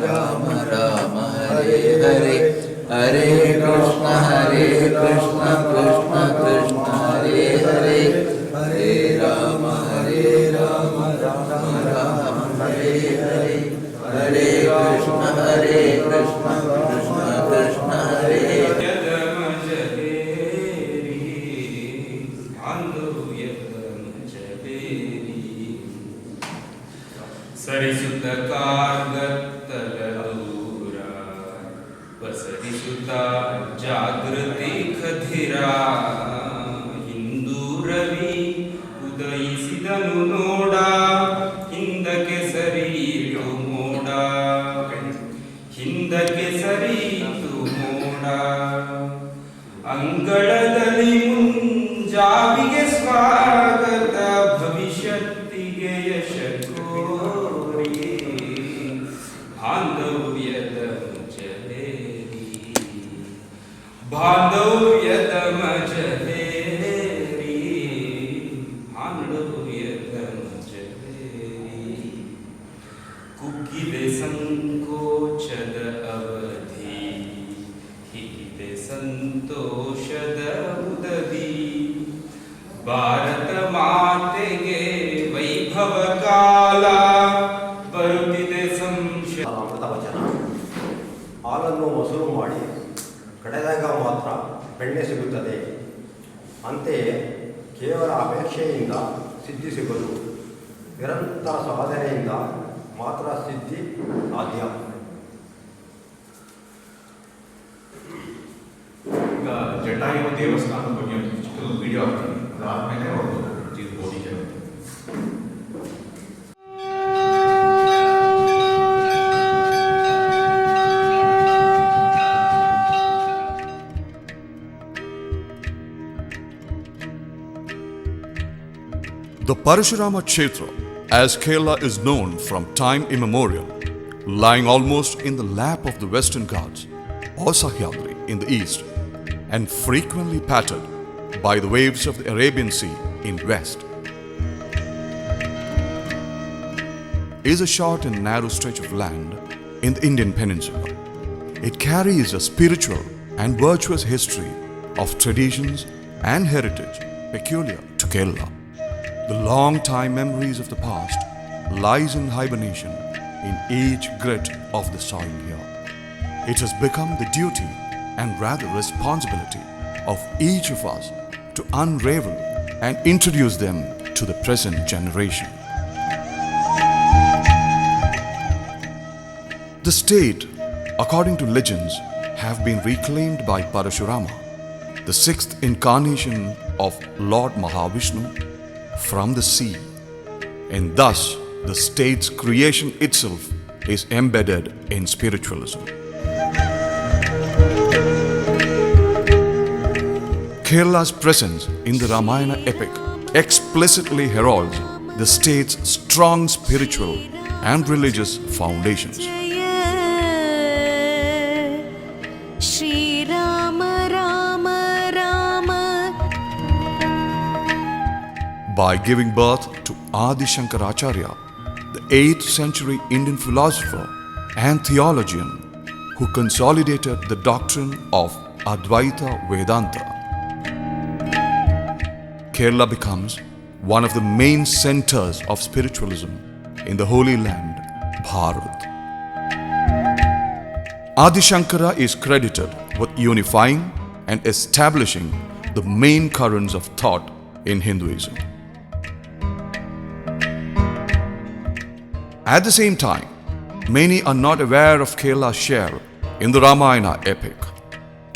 Rama Rama Hare Hare Hare Krishna Krishna Krishna Hare Hare Hare Rama Rama Rama Hare Hare Hare Krishna Krishna Krishna Hare Hare ಸರಿಸುತ್ತ ಕಾರ್ಗತ್ತಲೂರ ಬಸರಿಸುತ್ತ ಜಾಗೃತಿ ಖಧಿರ ಹಿಂದೂ ರವಿ ಉದಯಿಸಿದನು ನೋಡ ಹಿಂದಕ್ಕೆ ಸರಿಯಿತು ಮೋಡ ಹಿಂದಕ್ಕೆ ಸರಿಯಿತು ಮೋಡ ಅಂಗಳದಲ್ಲಿ ಮುಂಜಾವಿಗೆ ಸ್ವಾಗತ ಭವಿಷ್ಯತ್ತಿಗೆ ಯಶಸ್ಸು ಬಾಂಧವ್ಯದ ಮಜಲೇರಿ ಬಾಂಧವ್ಯದ ಮಜಲೇರಿ ಕುಗ್ಗಿದೆ ಸಂಕೋಚದ ಅವಧಿ ಹೀಗಿದೆ ಸಂತೋಷದ ಉದವಿ ಭಾರತ ಮಾತೆಗೆ ವೈಭವ ಕಾಲ ಬರುತ್ತಿದೆ ಸಂಶಯ ಹಾಲನ್ನು ಮೊಸರು ಮಾಡಿ ಕಡೆದಾಗ ಮಾತ್ರ ಬೆಣ್ಣೆ ಸಿಗುತ್ತದೆ. ಅಂತೆಯೇ ಕೇವಲ ಅಪೇಕ್ಷೆಯಿಂದ ಸಿದ್ಧಿ ಸಿಗದು, ನಿರಂತರ ಸಾಧನೆಯಿಂದ ಮಾತ್ರ ಸಿದ್ಧಿ ಸಾಧ್ಯ. ಈಗ ಜಟಾಯು ದೇವಸ್ಥಾನದ ಬಗ್ಗೆ ಚಿಕ್ಕ ವಿಡಿಯೋ ಹಾಕ್ತೀನಿ, ಅದಾದಮೇಲೆ ಒಂದು ಬೋಧಿ ಜನ. The Parashurama Kshetra, as Kerala is known from time immemorial, lying almost in the lap of the Western Ghats or Sahyadri in the east, and frequently pattered by the waves of the Arabian Sea in west, is a short and narrow stretch of land in the Indian peninsula. It carries a spiritual and virtuous history of traditions and heritage peculiar to Kerala. The long-time memories of the past lies in hibernation in each grit of the soil here. It has become the duty and rather responsibility of each of us to unravel and introduce them to the present generation. The state, according to legends, have been reclaimed by Parashurama, the sixth incarnation of Lord Mahavishnu, from the sea, and thus the state's creation itself is embedded in spiritualism. Kerala's presence in the Ramayana epic explicitly heralds the state's strong spiritual and religious foundations. By giving birth to Adi Shankaracharya, the 8th century Indian philosopher and theologian who consolidated the doctrine of Advaita Vedanta, Kerala becomes one of the main centers of spiritualism in the Holy Land, Bharat. Adi Shankara is credited with unifying and establishing the main currents of thought in Hinduism. At the same time, many are not aware of Kerala's share in the Ramayana epic.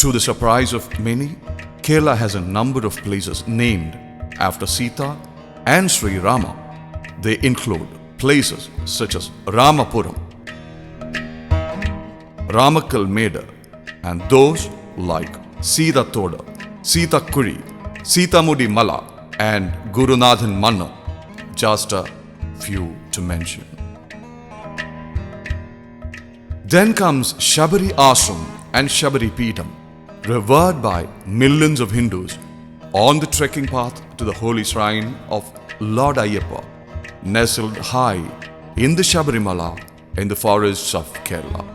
To the surprise of many, Kerala has a number of places named after Sita and Sri Rama. They include places such as Ramapuram, Ramakalmeda, and those like Sita Toda, Sita Kuri, Sita Mudi Mala, and Gurunathan Manna, just a few to mention. Then comes Shabari Ashram and Shabari Peetham, revered by millions of Hindus on the trekking path to the holy shrine of Lord Ayyappa, nestled high in the Shabarimala in the forests of Kerala.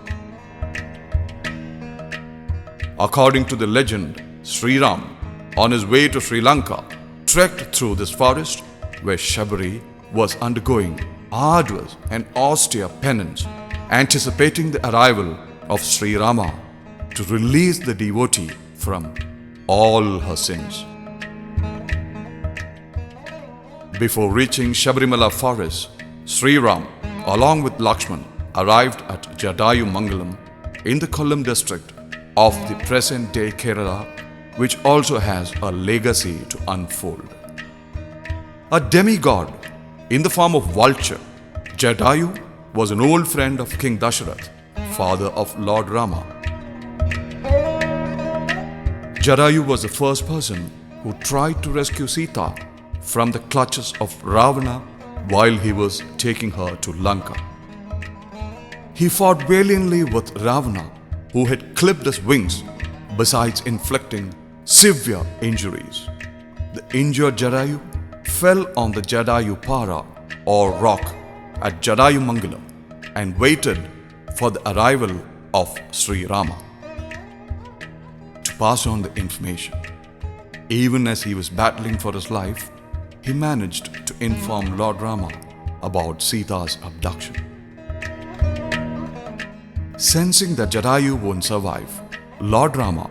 According to the legend, Sri Ram, on his way to Sri Lanka, trekked through this forest where Shabari was undergoing arduous and austere penance, anticipating the arrival of Sri Rama to release the devotee from all her sins. Before reaching Shabarimala forest, Sri Ram, along with Lakshman, arrived at Jadayu Mangalam in the Kollam district of the present-day Kerala, which also has a legacy to unfold. A demigod in the form of vulture, Jadayu was an old friend of King Dasharath, father of Lord Rama. Jadayu was the first person who tried to rescue Sita from the clutches of Ravana while he was taking her to Lanka. He fought valiantly with Ravana, who had clipped his wings, besides inflicting severe injuries. The injured Jadayu fell on the Jadayu Para or rock at Jadayu Mangalam and waited for the arrival of Sri Rama to pass on the information. Even as he was battling for his life, he managed to inform Lord Rama about Sita's abduction. Sensing that Jadayu won't survive, Lord Rama,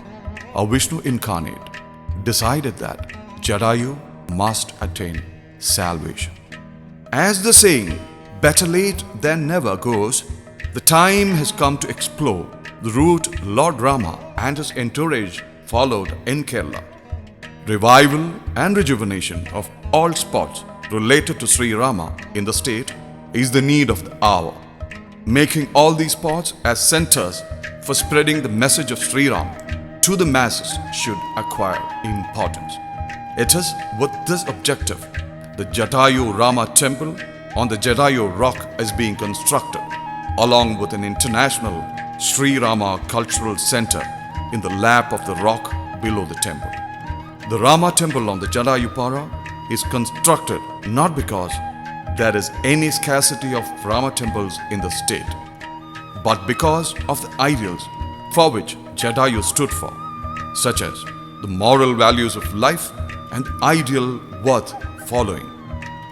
a Vishnu incarnate, decided that Jadayu must attain salvation. As the saying, better late than never goes, the time has come to explore the route Lord Rama and his entourage followed in Kerala. Revival and rejuvenation of all spots related to Sri Rama in the state is the need of the hour, making all these spots as centers for spreading the message of Sri Ram to the masses should acquire importance. It is with this objective the Jadayu Rama temple on the Jadayu rock is being constructed, along with an international Sri Rama cultural center in the lap of the rock below the temple. The Rama temple on the Jadayu Para is constructed not because there is any scarcity of Rama temples in the state, but because of the ideals for which Jadayu stood for, such as the moral values of life and the ideal worth following,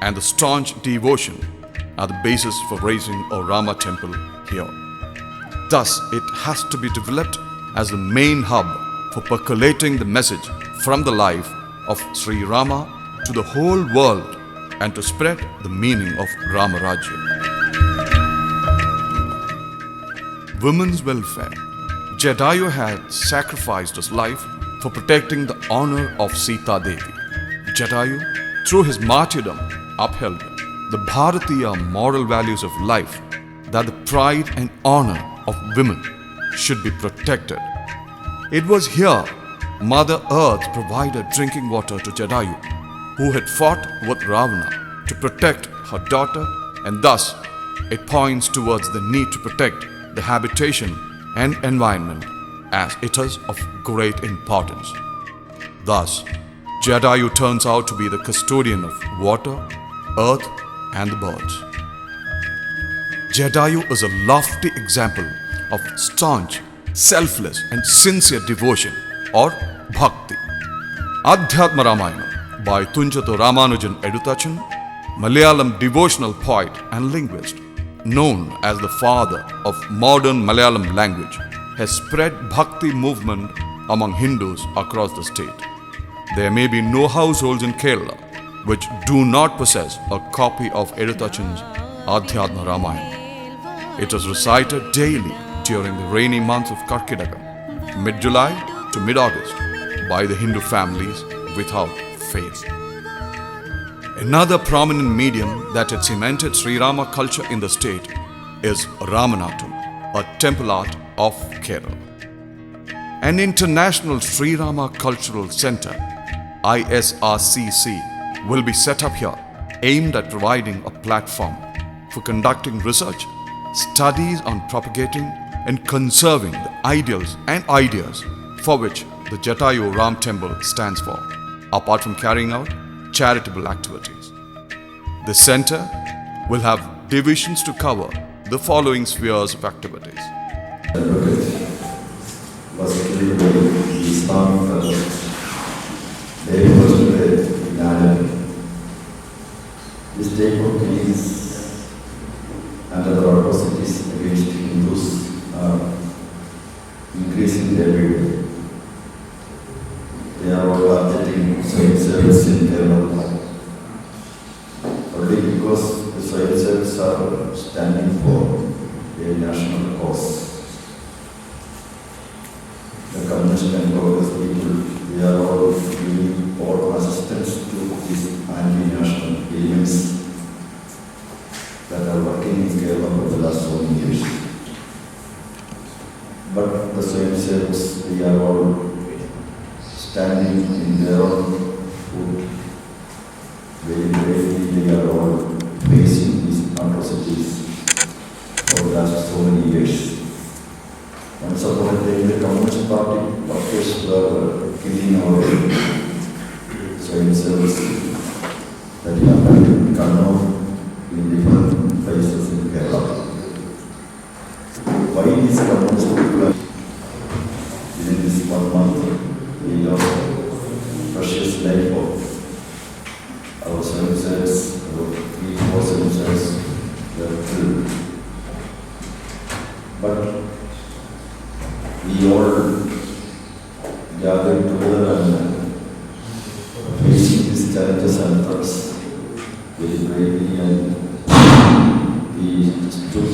and the staunch devotion are the basis for raising a Rama temple here. Thus, it has to be developed as the main hub for percolating the message from the life of Sri Rama to the whole world and to spread the meaning of Rama Rajya. Women's welfare. Jadayu had sacrificed his life for protecting the honor of Sita Devi. Jadayu, through his martyrdom, upheld the Bharatiya moral values of life, that the pride and honor of women should be protected. It was here Mother Earth provided drinking water to Jadayu, who had fought with Ravana to protect her daughter, and thus it points towards the need to protect the habitation and environment as it is of great importance. Thus, Jadayu turns out to be the custodian of water, earth, and the birds. Jadayu is a lofty example of staunch, selfless, and sincere devotion or bhakti. Adhyatma Ramayana by Tunjathu Ramanujan Edutachan, Malayalam devotional poet and linguist, known as the father of modern Malayalam language, has spread bhakti movement among Hindus across the state. There may be no households in Kerala which do not possess a copy of Edutachan's Adhyatma Ramayana. It is recited daily during the rainy month of Karkidaka, mid-July to mid-August, by the Hindu families without fail. Another prominent medium that had cemented Sri Rama culture in the state is Ramanatam, a temple art of Kerala. An international Sri Rama Cultural Center, ISRCC, will be set up here, aimed at providing a platform for conducting research, studies on propagating and conserving the ideals and ideas for which the Jadayu Ram Temple stands for, apart from carrying out charitable activities. The center will have divisions to cover the following spheres of activities. Advocate was killed by the Islamic terrorists. They first in Ireland. This type of killings and other atrocities against Hindus are increasing every day. They are all targeting Swayam Sevaks in Kerala. Only because the Swayam Sevaks are standing for a national cause. The communist and Congress people, they are all giving all assistance to these anti-national elements that are working in Kerala for the last so many years. But the Swayam Sevaks, they are all standing in their own foot. Very bravely, they are all facing these atrocities for the last so many years. Once upon a time, the Communist Party workers were killing our Swayam Sevaks that happened in Kannur, in different places in Kerala. Why these communist people are within this 1 month, we lost precious life of our Swayam Sevaks, our 3-4 Swayam Sevaks were killed. But we all gathered together and facing these challenges and threats very bravely, and we stood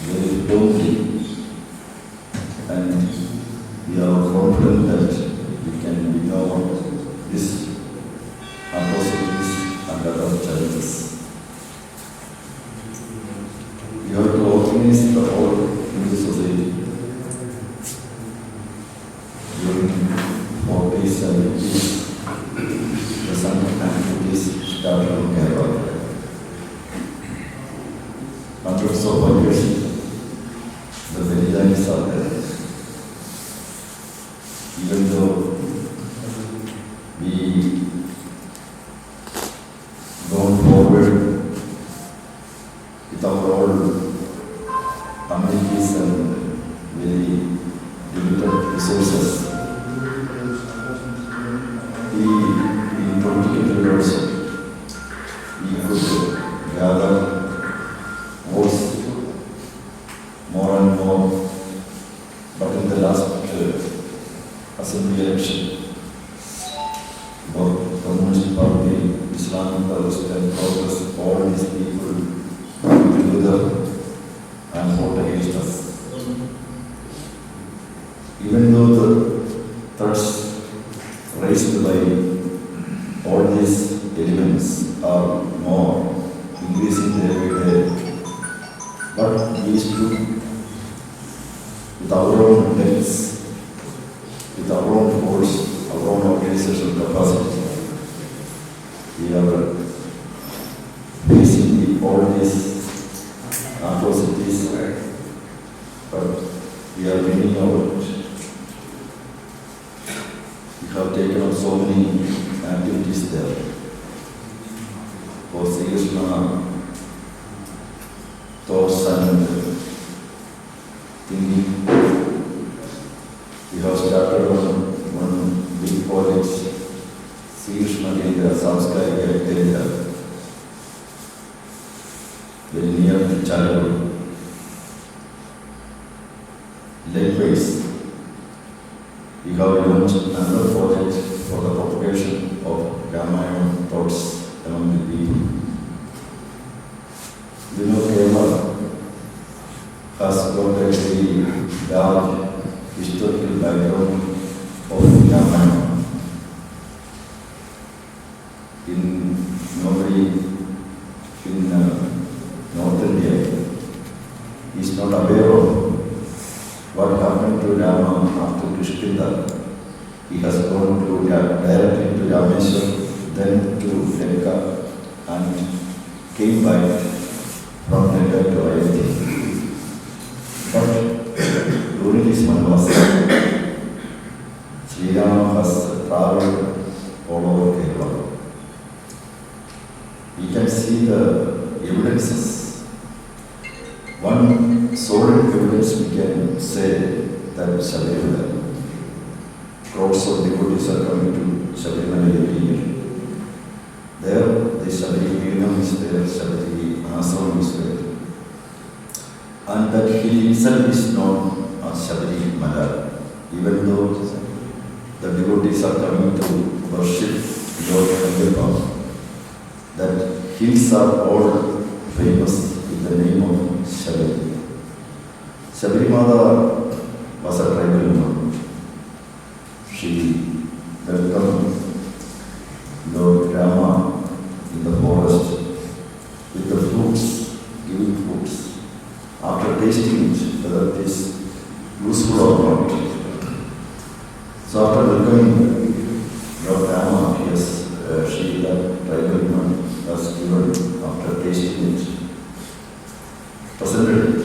very boldly, and we are confident that we can ignore these atrocities and other challenges. We have to organize the whole Hindu society during 4 days and weeks. The sun activities started in Kerala. Hundreds of workers, the Belidanis are there. Even though we gone forward with our own communities and very limited resources, in 2020 also, we could gather votes more and more. But in the last assembly election, both Communist Party, Islamic terrorists and Congress, all these people come together and vote against us. Even though the threats raised by all these elements are more increasing every day, but we stood with our own intents, with our own force, our own organizational capacity. We are facing all these atrocities, but we are winning out. We have taken up so many activities there. For Sri Krishna thoughts and thinking, we have started one big project, Sri Krishna Kendra, Samskarika Kendra, very near to childhood. Likewise, we have launched another project for the propagation of Ramayana thoughts among the people. You know, Kerala has got a very large historical background of Ramayana. Nobody in North India is not aware of what happened to Rama after Krishna. He has gone to directly to Rameshwar, then to Lanka, and came back from Lanka to Ayodhya. But during this Vanavasa, Sri Rama has traveled all over Kerala. We can see the evidences One solid evidence we can say that Sabarimala, crowds of devotees are coming to Sabarimala every year. There, the Sabarimala is there, Sabari Ashram is there. And that hill itself is known as Sabarimala, even though the devotees are coming to worship Lord Ayyappa. That hills are all famous in the name of Sabari. Sabarimala was a tribal woman. She welcomed Lord Rama in the forest with the fruits, giving fruits. After tasting it, whether it is useful or not. So after welcoming Lord Rama, yes, she, that tribal woman, was given after tasting it, presented it.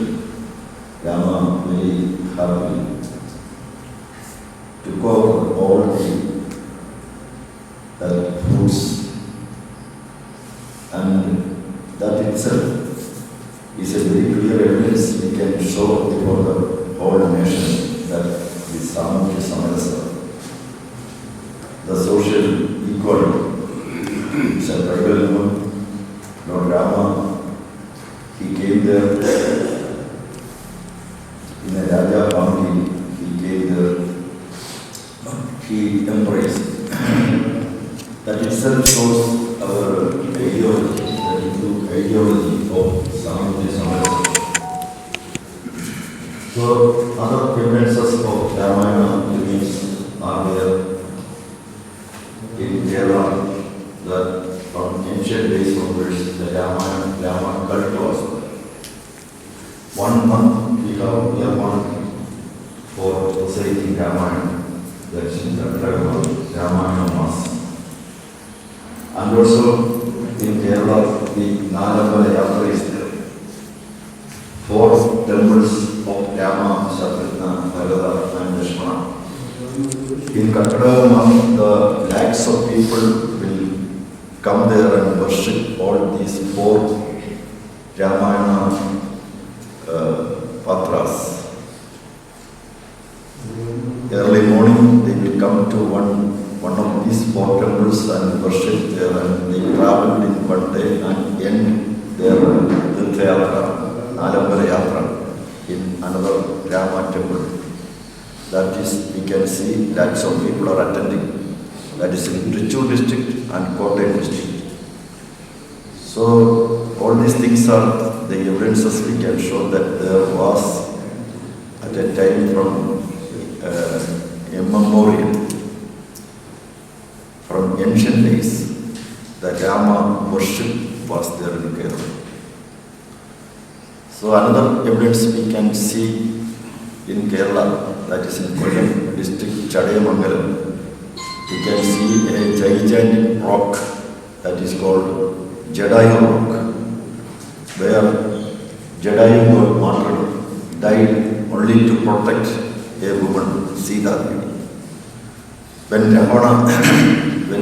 Rama very happily took over all the fruits, and that itself is a very clear evidence we can show before the whole nation that the Samudra Samarasa, the social equality, is a tribal woman. Lord Rama, he came there in a Raja family, he came there, he embraced. That itself shows our ideology, the Hindu ideology of Samudra Samarasa. So, other evidences of Ramayana beliefs are there in Kerala, that from ancient days onwards, the Ramayana cult was there. 1 month we are one for reciting Ramayana, that's in the Ramayana Mass. And also in Kerala, the Nalambala Yatra is there. 4 temples of Rama, Shatrugna, Bharata and Lakshmana. In Katradam, the lakhs of people will come there and worship all these 4 Ramayana Patras. Early morning, they will come to one of these 4 temples and worship there, and they travel in one day and end their Tirtha Yatra, Nalambala Yatra, in another Rama temple. That is, we can see lakhs of people are attending. That is in Trichy district and Kottayam district. So, all these things are the evidences we can show that there was at a time from immemorial, from ancient days, the Rama worship was there in Kerala. So another evidence we can see in Kerala, that is in Kollam district, Chadayamangalam. We can see a gigantic rock that is called Jadayu rock, where Jadayu got martyred, died only to protect a woman, Sita Devi. When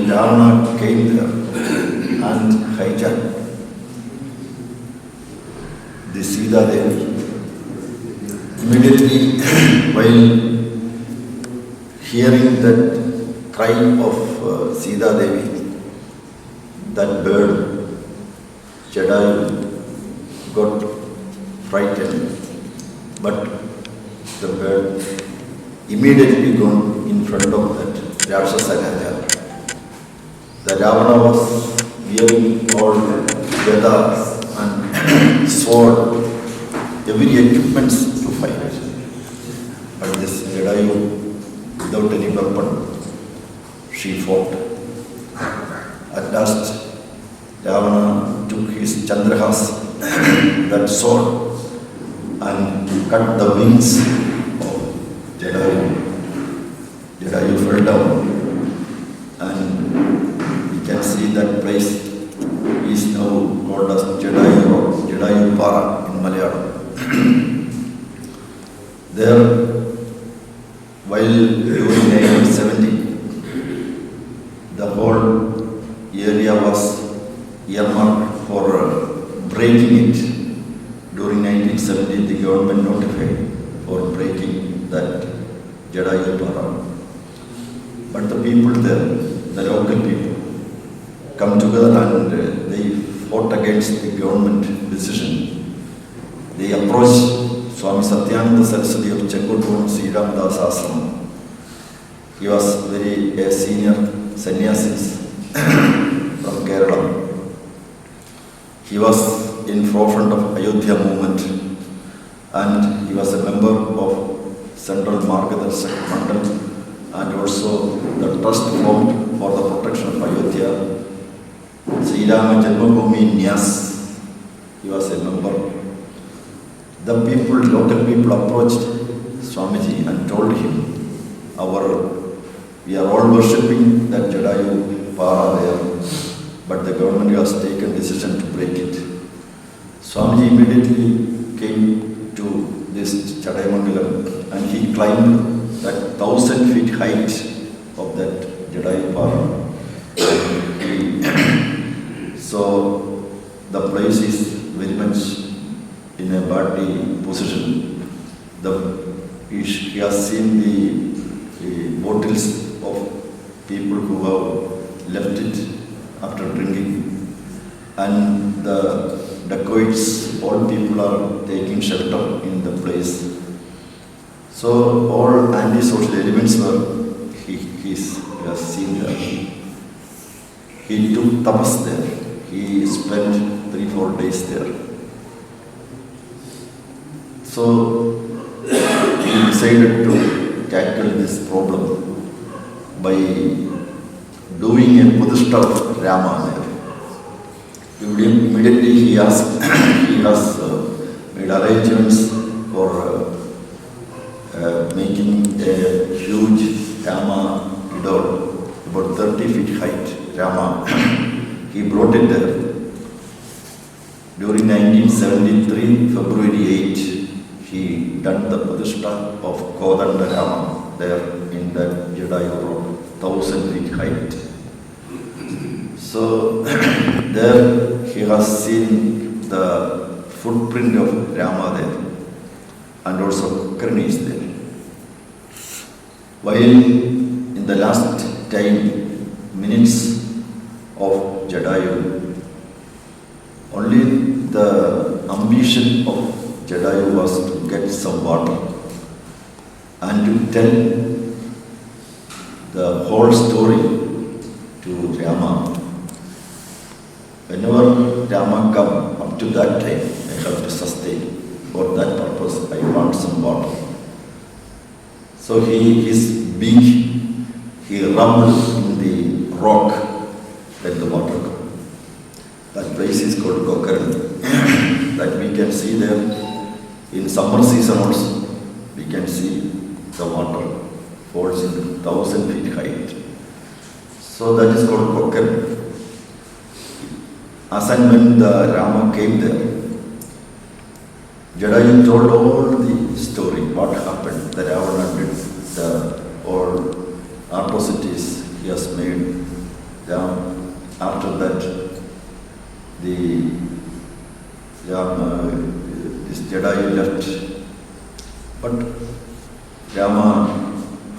Ravana came there and hijacked the Sita Devi, immediately while hearing that cry of Sita Devi, that bird, Jadayu, got frightened, but the bird immediately gone in front of that Rakshasa Raja. The Ravana was wearing all Vedas and sword, every equipment to fight. But this Jadayu, without any weapon, she fought. At last, Ravana took his Chandrahas, that sword, and cut the wings of Jadayu. Jadayu fell down, and we can see that place is now called as Jadayu Rock, Jadayu Para in Malayalam. There, while during 1970, the whole area was earmarked for breaking it during 1970. 1970 the government notified for breaking that Jadayu Para. But the people there, the local people, come together and they fought against the government decision. They approached Swami Satyananda Saraswati of Chenkotoon Sri Ramadas Ashram. He was a senior sannyasi from Kerala. He was in forefront of Ayodhya movement and he was a member of Central Margadarshak Mandal and also the trust formed for the protection of Ayodhya. Sri Rama Janmabhoomi Nyas, he was a member. The people, local people approached Swamiji and told him, we are all worshipping that Jadayu Para there, but the government has taken decision to break it. Swamiji immediately came to this Chadaimangalam and he climbed that 1,000 feet height of that Jadayu Para. So the place is very much in a bad position. He has seen the bottles of people who have left it after drinking, and the dacoits, all people are taking shelter in the place. So all anti-social elements were, he has seen there. He took tapas there. He spent 3-4 days there. So he decided to tackle this problem by doing a Buddhista of Rama there. Immediately he has made arrangements for making a huge Rama idol, about 30 feet height Rama. He brought it there. During 1973, February 8, he done the Pratishtha of Kodanda Rama there in the Jadayu Road, 1,000 feet height. So there he has seen the footprint of Rama there and also Karni is there. While in the last 10 minutes of Jadayu, only the ambition of Jadayu was to get some water and to tell the whole story to Rama. Whenever Rama come up to that time, I have to sustain. For that purpose, I want some water. So his beak, he rubbed in the rock, let the water come. That place is called Gokaran. That we can see there. In summer season also, we can see the water falls in 1,000 feet height. So that is called Gokaran. As and when the Rama came there, Jadayu told all the story, what happened, the Ravana did, the all atrocities he has made. After that, this Jadayu left. But Rama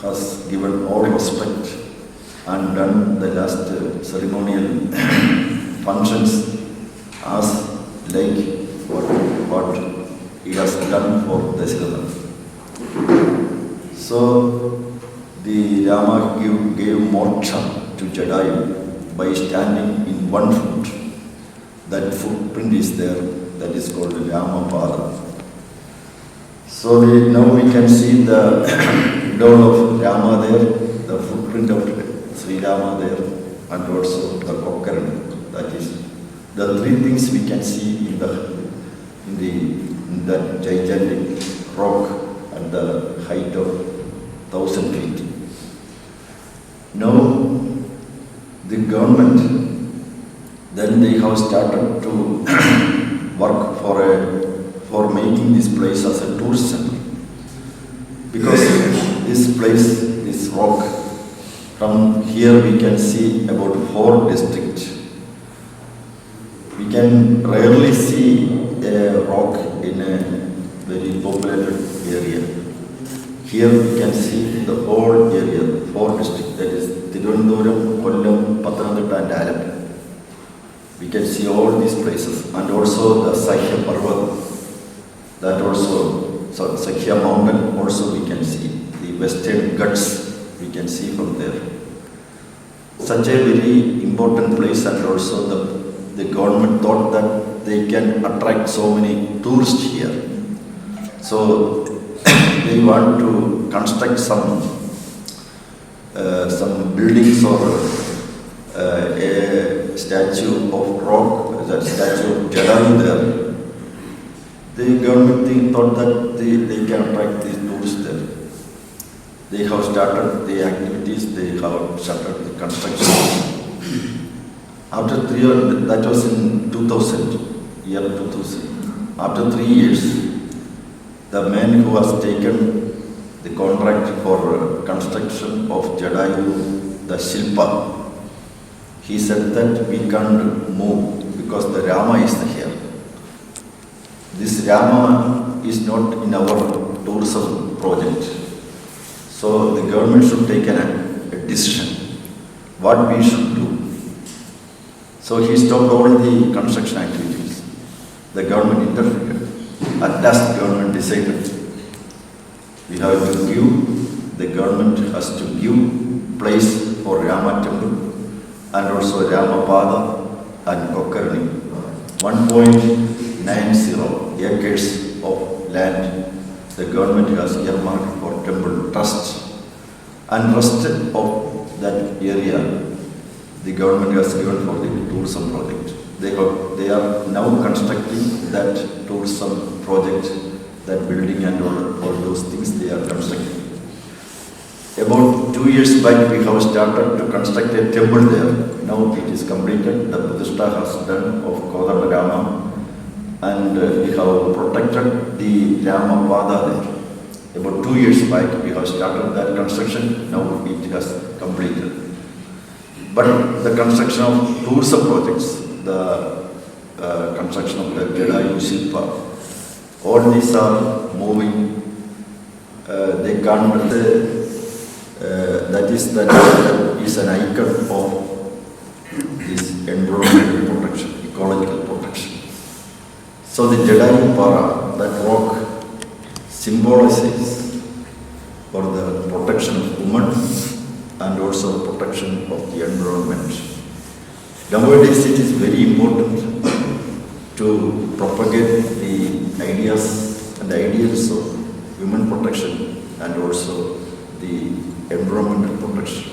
has given all respect and done the last ceremonial functions as like what he has done for Dasharatha. So the Rama gave moksha to Jadayu by standing in one foot. That footprint is there, that is called the Rama Pada. So now we can see the idol of Rama there, the footprint of Sri Rama there, and also the Gokaran. That is the three things we can see in that gigantic rock at the height of 1,000 feet. Now the government, then they have started to work for making this place as a tourist center. Because this place, this rock, from here we can see about 4 districts. We can rarely see a rock in very populated area. Here we can see the whole area, 4 districts, that is Tirunelveli, Kollam, Pathanamthitta and Alappuzha. We can see all these places, and also the Sakhya Parvat, that also, so Sakhya mountain also we can see, the western Ghats we can see from there. Such a very important place, and also the government thought that they can attract so many tourists here. So they want to construct some buildings or a statue of rock, that statue of Jadayu there. The government thought that they can attract these tourists there. They have started the activities, they have started the construction. After 3 years, that was in 2000, year 2000. After 3 years, the man who has taken the contract for construction of Jadayu, the Shilpa, he said that we can't move because the Rama is here. This Rama is not in our tourism project. So the government should take a decision what we should do. So he stopped all the construction activities. The government interfered. At last the government decided we have to give, the government has to give place for Rama temple and also Ramapada and Kokkarni. 1.90 acres of land the government has earmarked for temple trust, and rest of that area the government has given for the tourism project. They are now constructing that tourism project, that building and all those things they are constructing. About 2 years back we have started to construct a temple there. Now it is completed, the Pratishtha has done of Kodama Rama, and we have protected the Ramapada there. About 2 years back we have started that construction, now it has completed. But the construction of tourism projects, the construction of the Jadayu Shilpa, all these are moving. They can't. That is an icon of this environmental protection, ecological protection. So the Jadayu Para, that rock, symbolizes for the protection of women and also protection of the environment. Nowadays it is very important to propagate the ideas and the ideals of women protection and also the environmental protection.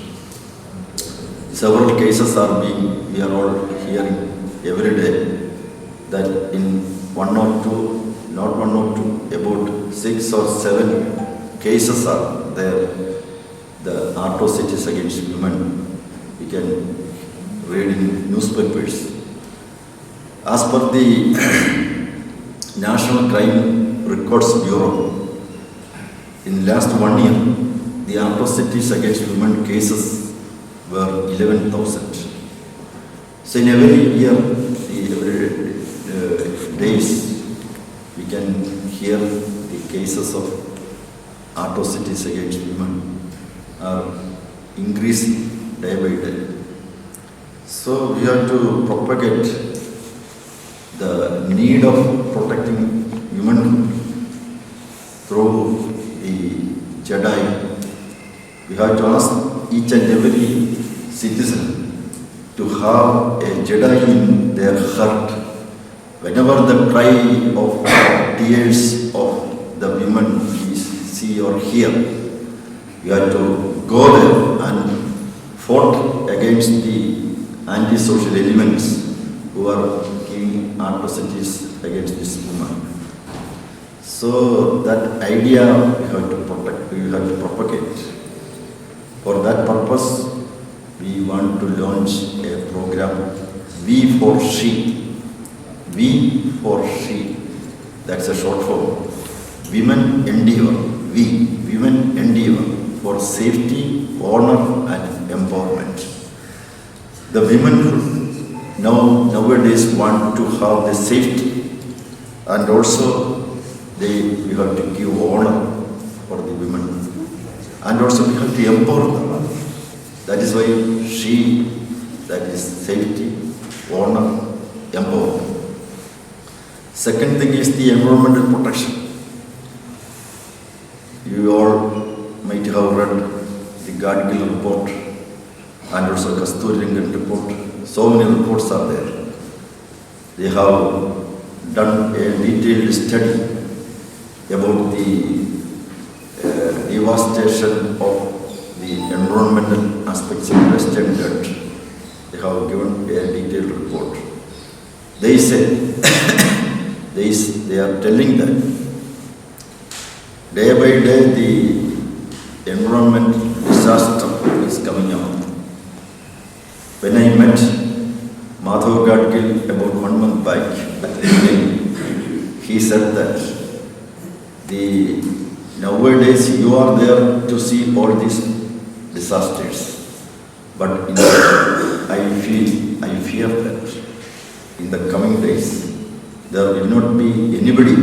Several cases are we are all hearing every day that in one or two, not one or two, about 6 or 7 cases are there, the atrocities against women. We can read in newspapers. As per the National Crime Records Bureau, in last 1 year, the atrocities against women cases were 11,000. So in every year, every days, we can hear the cases of atrocities against women are increasing day by day. So we have to propagate the need of protecting women through the Jadayu. We have to ask each and every citizen to have a Jadayu in their heart. Whenever the cry of tears of the women we see or hear, we have to go there and fought against the anti-social elements who are giving atrocities against this woman. So that idea we have to protect, we have to propagate. For that purpose, we want to launch a program, V for She. V for She, that's a short form. Women Endeavor, V, Women Endeavor for safety, honor and empowerment. The women nowadays want to have the safety and also we have to give honor for the women, and also we have to empower them. That is why that is safety, honor, empowerment. Second thing is the environmental protection. You all might have read the Gadgil report and also Kasturirangan report. So many reports are there. They have done a detailed study about the devastation of the environmental aspects in Western Ghats. They have given a detailed report. They say, they are telling that day by day the environment disaster is coming out. When I met Madhav Gadgil about 1 month back, he said that nowadays you are there to see all these disasters, but I fear that in the coming days there will not be anybody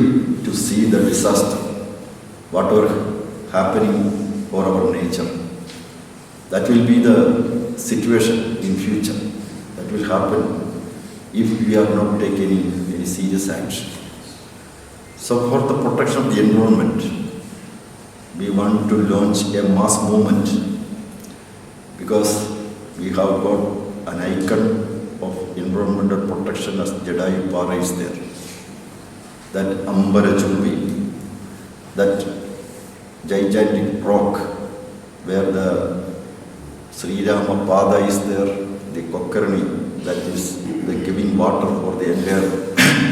to see the disaster, whatever happening for our nature. That will be the situation in future. That will happen if we are not taking any serious action. So for the protection of the environment, we want to launch a mass movement, because we have got an icon of environmental protection as Jadayu Para is there. That Ambara Jumbi, that gigantic rock where the Sri Rama Pada is there, the Kokkarani, that is the giving water for the entire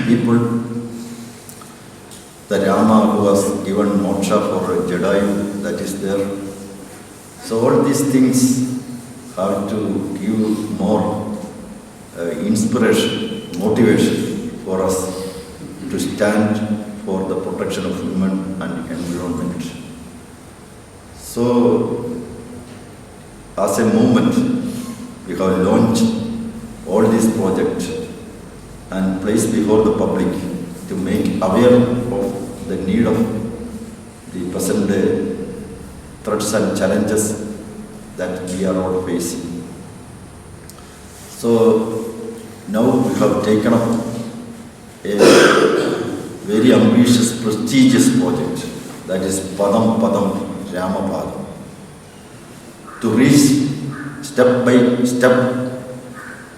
people. The Rama who was given moksha for Jadayu, that is there. So all these things have to give more inspiration, motivation for us to stand for the protection of women and environment. So, as a movement, we have launched all these projects and placed before the public to make aware of the need of the present day threats and challenges that we are all facing. So, now we have taken up a very ambitious, prestigious project, that is Padam Padam Rama Padam, to reach step by step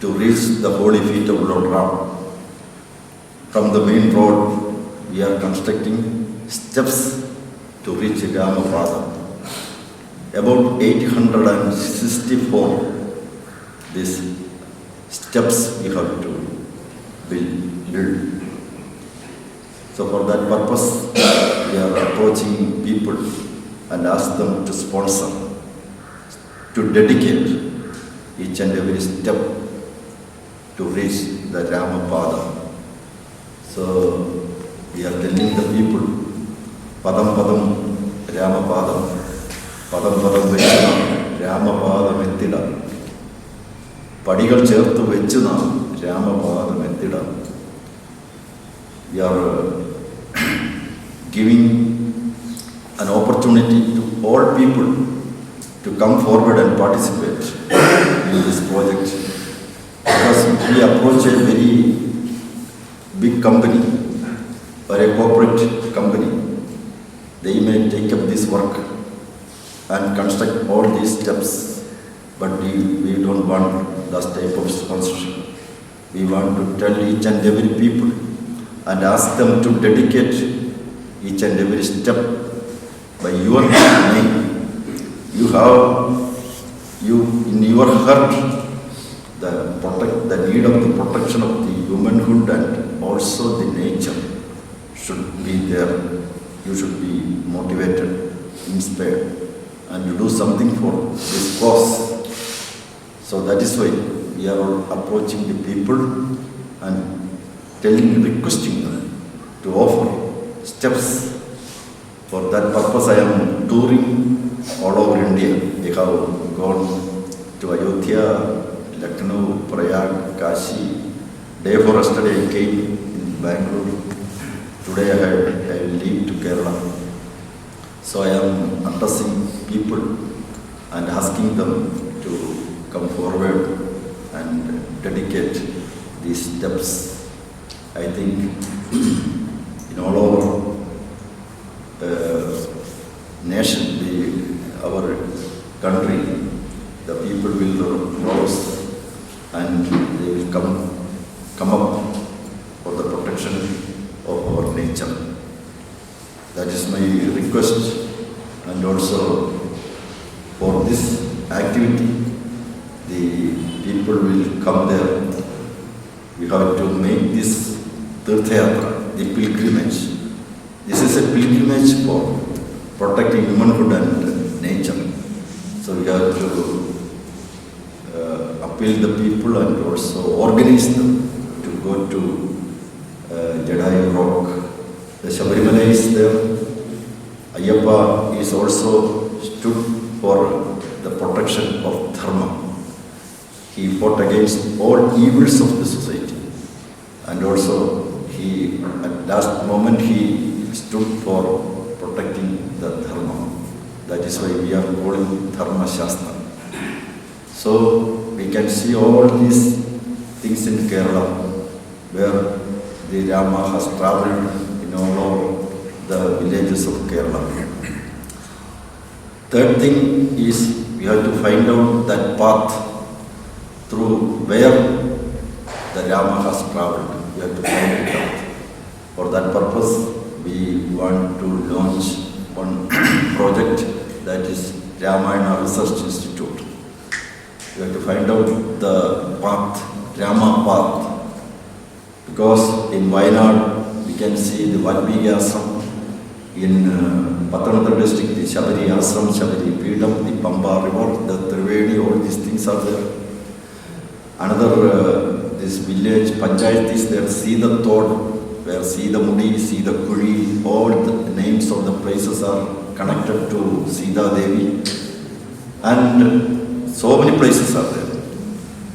to reach the holy feet of Lord Ram. From the main road, we are constructing steps to reach Rama Padam. About 864 these steps we have to build. So for that purpose, we are approaching people and ask them to sponsor, to dedicate each and every step to reach the Rama Pada. So we are telling the people, Padam Padam Rama Padam, Padam Padam Vechuna Rama Padam Ettida, Padigal Cherthu Vechuna Rama Padam Ettida. We are giving an opportunity to all people to come forward and participate in this project, because if we approach a very big company or a corporate company, they may take up this work and construct all these steps, but we don't want that type of sponsorship. We want to tell each and every people and ask them to dedicate each and every step by your name. You have in your heart the need of the protection of the womanhood and also the nature should be there. You should be motivated, inspired, and do something for this cause. So that is why we are approaching the people and requesting them to offer steps. For that purpose, I am touring all over India. We have gone to Ayodhya, Lucknow, Prayag, Kashi. Day for yesterday I came in Bangalore to today I will leave to Kerala. So I am addressing people and asking them to come forward and dedicate these steps. I think in all over nation, our country, the people will rise and they will come up for the protection of our nature. That is my request, and also for this activity, the people will come there. We have to make this Tirthayatra, the pilgrimage. This is a pilgrimage for protecting humanhood and nature. So we have to appeal the people and also organize them to go to Jadayu Rock. The Shabarimala is there. Ayyappa is also stood for the protection of dharma. He fought against all evils of the society. And also he, at last moment, he stood for protecting the dharma. That is why we are calling Dharma Shastra. So we can see all these things in Kerala, where the Rama has travelled in all over the villages of Kerala. Third thing is we have to find out that path through where the Rama has travelled. We have to find it out. For that purpose, we want to launch one project, that is Ramayana Research Institute. We have to find out the path, Rama path, because in Wayanad we can see the Valmiki Ashram, in Pathanamthitta district the Shabari Ashram, Shabari Peedam, the Pamba River, the Trivedi, all these things are there. Another this village Panchayat is there, Sida Tod, where Sida Mudi, Sida Kuri, all the names of the places are connected to Sida Devi, and so many places are there.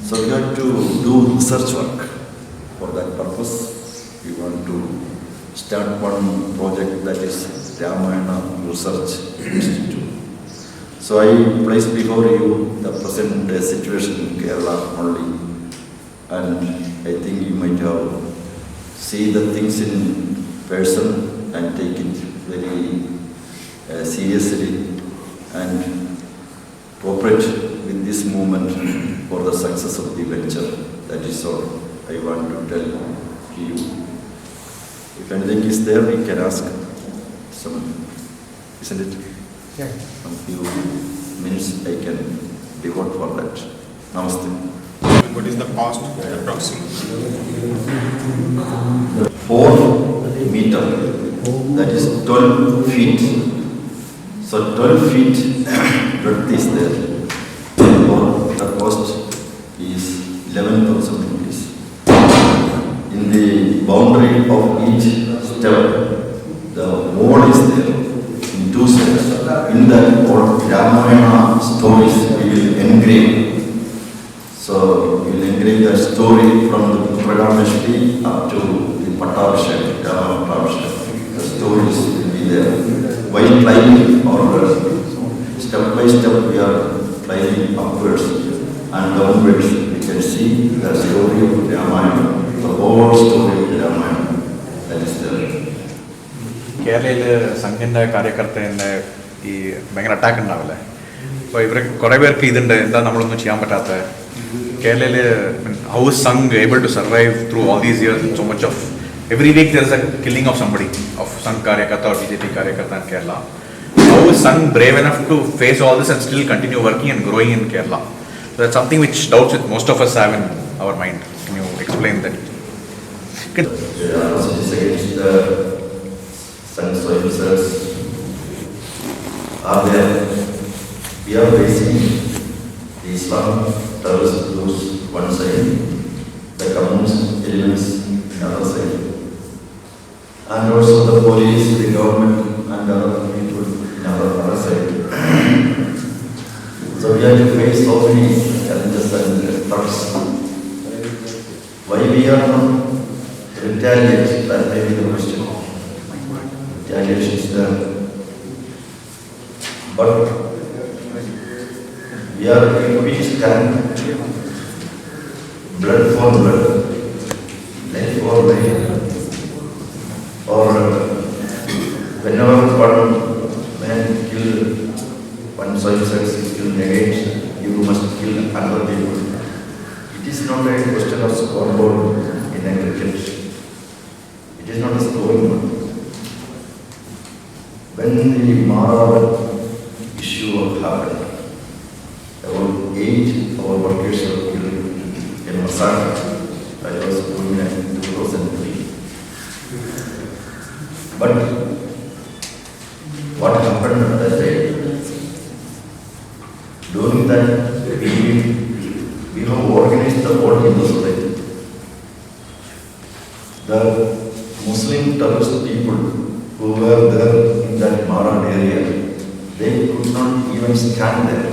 So we have to do research work. For that purpose, we want to start one project, that is Ramayana Research Institute. So I place before you the present situation in Kerala only, and I think you might have seen the things in person and take it very seriously and cooperate with this movement for the success of the venture. That is all I want to tell to you. If anything is there, we can ask some, isn't it? Yeah. Some few minutes I can devote for that. Namaste. What is the cost approximately? 4 meters, that is 12 feet. So 12 feet breadth is there. Therefore, the cost is 11,000 rupees. In the boundary of each step, the wall is there in 2 sides. In that wall, Ramayana stories we will engrave. So we will engrave the story from the Pradamashti up to the Pattabhishek, Rama Pattabhishek. The stories will be there. While climbing or step by step we are climbing upwards and downwards, we can see the story of Ramayana, the whole story of Ramayana. That is there. കേരളയിൽ സംഘിൻ്റെ കാര്യകർത്തേൻ്റെ ഈ ഭയങ്കര attack ഉണ്ടാവില്ലേ, അപ്പോൾ ഇവർ കുറേ പേർക്ക് ഇതുണ്ട്, എന്താ നമ്മളൊന്നും ചെയ്യാൻ പറ്റാത്ത. കേരളയിൽ how Sangh able to survive through all these years so much of every week there is a killing of somebody, of some Karyakarta or BJP Karyakarta in Kerala. How is Sangh brave enough to face all this and still continue working and growing in Kerala? So that's something which doubts which most of us have in our mind. Can you explain that? Against the Sangh officers are there. We are facing the Islam terrorist groups one side, the communist elements another side, and also the police, the government, and other people in other side. So we have to face so many challenges and threats. Why we are not retaliate? That may be the question. retaliations there. But we stand blood for blood, life for life, or whenever one man killed, one soil is killed against, you must kill another people. It is not a question of scoreboard in a cricket. It is not a scoring one. When the Mara issue happened, about 8 our workers were killed in massacre. I was doing it in 2003. But what happened at that day? During that, we have organized the whole Hindu society. The Muslim terrorist people who were there in that Mara area, they could not even stand there.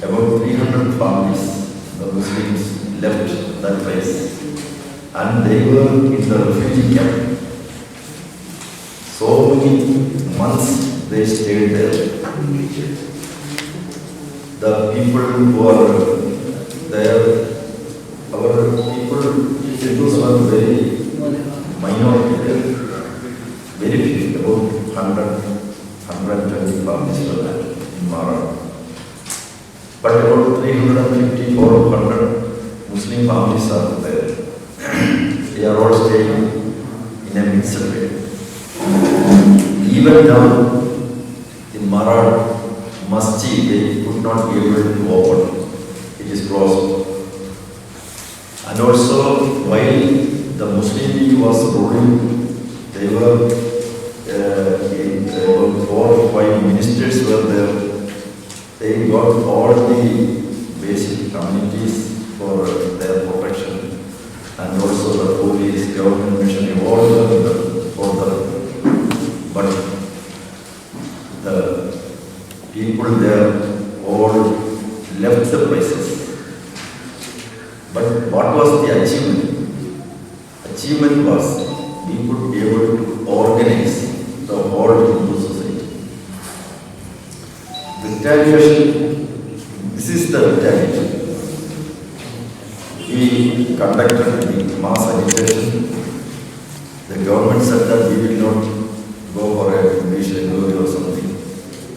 About 300 families, the Muslims left that place, and they were in the refugee camp. So many months they stayed there. The people who are there, our people, Hindus were very minority, very few, about 120 families were there in Mara. But about 350 or 400 Muslim families are there. They are all staying in a mixed way. Even now, in Mara Masjid, they could not be able to open. It is closed. And also, while the Muslim League was ruling, they were about 4 or 5 ministers were there. They got all the basic communities for their protection, and also the police, government mission, all for them. But the people there all left the places. But what was the achievement? Achievement was we could be able to organize the whole Hindu society. Retaliation, this is the retaliation. We conducted the mass agitation. The government said that we will not go for a judicial inquiry or something.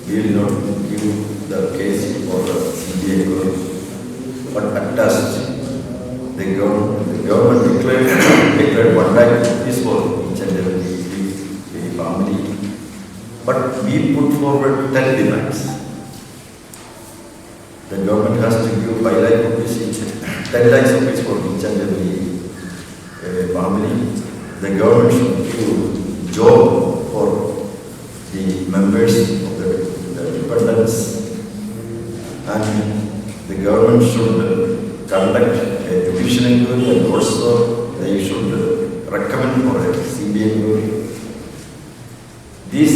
We will not give the case for the CBI inquiry. But at last, the government declared 1 lakh rupees for each and every family. But we put forward 10 demands. The government has to give 5 lakh rupees each, 10 lakhs rupees for each and every family. The government should give job for the members of the dependents, and the government should conduct a judicial inquiry, and also they should recommend for a CBI inquiry. These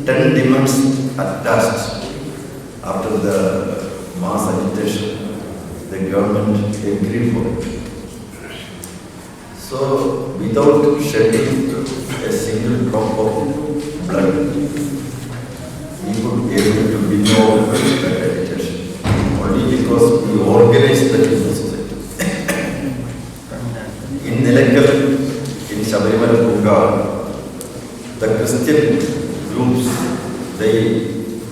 10 demands at last, after the mass agitation, the government agreed for it. So, without shedding a single drop of blood, we could be able to win over that agitation, only because we organized the Hindu society. In Nilakal, in Shabarimala Punga, the Christian groups, they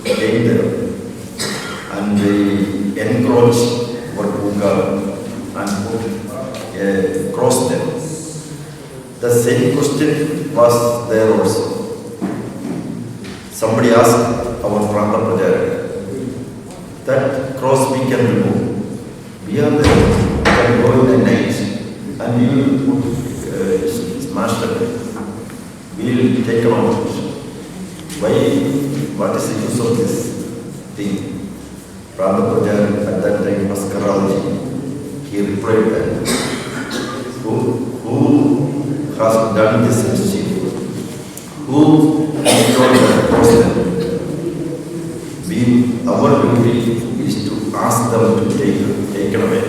came there and they encroached over Punga and put a cross there. The same question was there also. Somebody asked our Pranta Prajarak, that cross we can remove. We are there, we can go in the night and we will put smash it. We will take it out. Why? What is the use of this thing? Pranta Prajarak at that time was Karalaji. He replied that, who has done this mischief? Who controlled the person? Our duty is to ask them to take it away.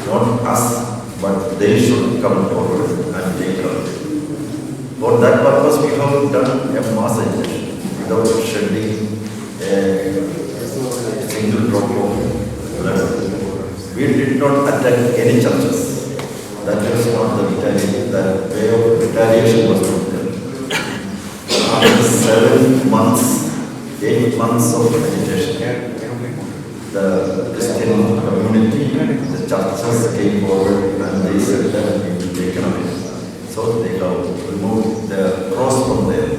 Not us, but they should come forward and take it away. For that purpose, we have done a mass injection without shedding a single drop of blood. We did not attack any churches. That was not the retaliation. That way of retaliation was not there. After 7 months, 8 months of meditation, the Christian community, the churches came forward and they said that we will take it away. So they have removed the cross from there.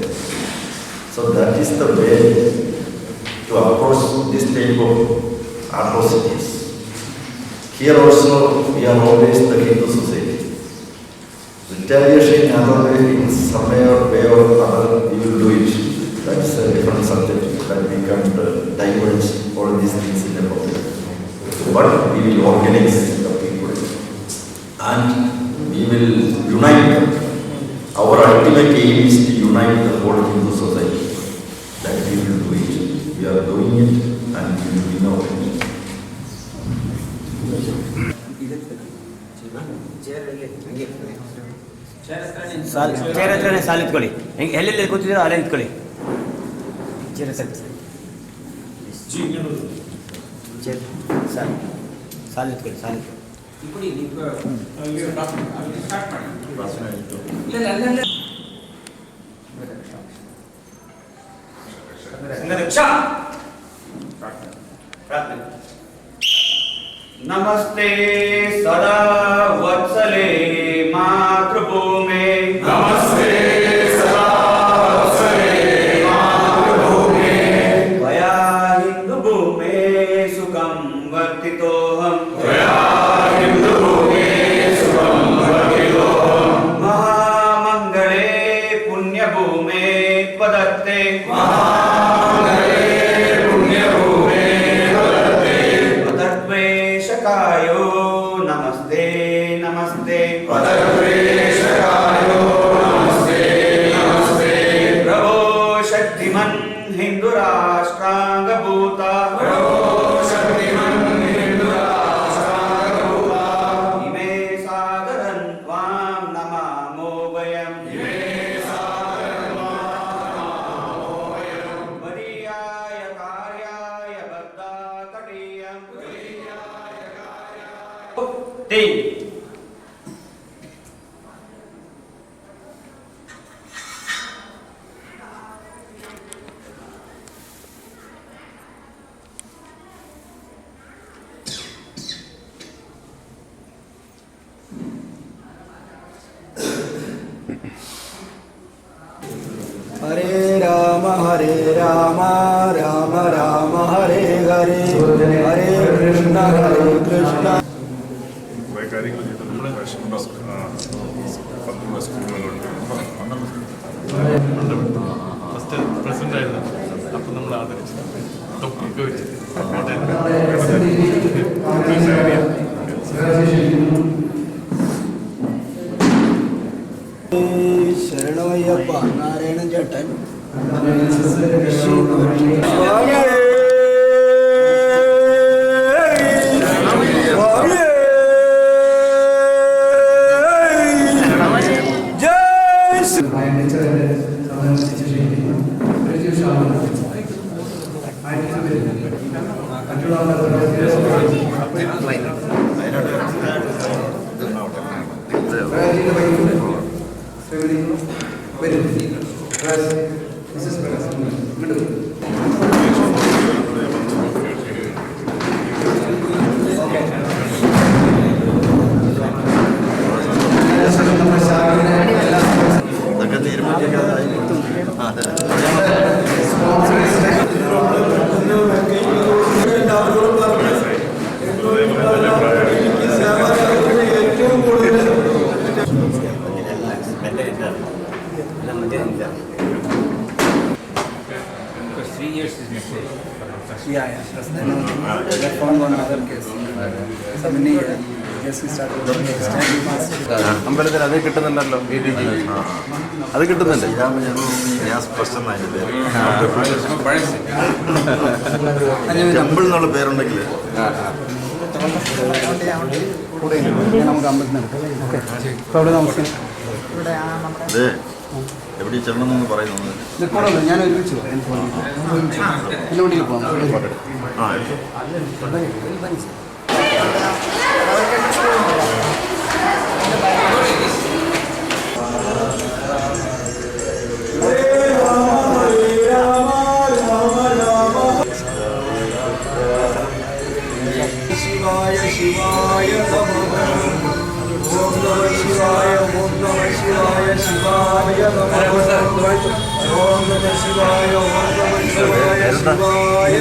So that is the way to approach this type of atrocities. Here also we are always the Hindu society. Retaliation in some way or other we will do it. That's a different subject that we can diverge all these things in a public. But we will organize the people and we will unite them. Our ultimate aim is to unite the whole Hindu society. That we will do it. We are doing it and we will innovate. Chair ಹತ್ರನೇ ಸಾಲು ಇಟ್ಕೊಳ್ಳಿ. ಎಲ್ಲೆಲ್ಲಿ ಕೂತಿದ್ದೀರೋ ಅಲ್ಲೇ ಇಟ್ಕೊಳ್ಳಿ. Chair ಸಾಲು ಇಟ್ಕೊಳ್ಳಿ. नमस्ते सदा वत्सले मातृभूमे नमस्ते सदा वत्सले मातृभूमे त्वया हिन्दुभूमे सुखं वर्तितोऽहं त्वया हिन्दुभूमे सुखं वर्तितोऽहं महामङ्गले पुण्यभूमे त्वदत्ते महामङ्गले पुण्यभूमे शकायो नमस्ते नमस्ते शकायो नमस्ते नमस्ते प्रभो शक्तिमन् हिंदू राष्ट्रांगभूता प्रभो शक्तिमन् हिंदू राष्ट्रांगभूता इमे सादरं त्वां नमामो वयम् इमे सादरं त्वां नमामो वयम् वरीयाय कार्याय बद्धाकटीयम् तीन हरे राम राम राम हरे हरे हरे कृष्ण കുറേ കാര്യങ്ങൾ ചെയ്തു. നമ്മുടെ പത്ത് സ്കൂളുകളുണ്ട്. ഫസ്റ്റ് പ്രസിഡന്റ് ആയിരുന്നു. അപ്പം നമ്മൾ ആദരിച്ചു തൊപ്പിയൊക്കെ വെച്ചിട്ട് ശരണമയ്യപ്പ നാരായണൻ ചേട്ടൻ Because 3 years is necessary. Yeah. That found one other case. So many yes, we started extending അമ്പലത്തിൽ അത് കിട്ടുന്നുണ്ടല്ലോ. അത് കിട്ടുന്നുണ്ട്. ടെമ്പിൾ എന്നുള്ള പേരുണ്ടെങ്കിൽ നമുക്ക് അമ്പലത്തിൽ ഓക്കെ. ഇപ്പോൾ അവിടെ താമസിക്കണം. അതെ എവിടെ ചെല്ലണം എന്ന് പറയുന്നത്? നിൽക്കണമല്ലോ, ഞാൻ ഒരുമിച്ച് എൻ്റെ വണ്ടിയിൽ പോകാം. ആ എടുത്തു. ശിവായ ശിവായ ഓം നമഃ ശിവായ ഓം നമഃ ശിവായ ശിവായ ഓം നമഃ ശിവായ ഓം നമഃ ശിവായ ശിവായ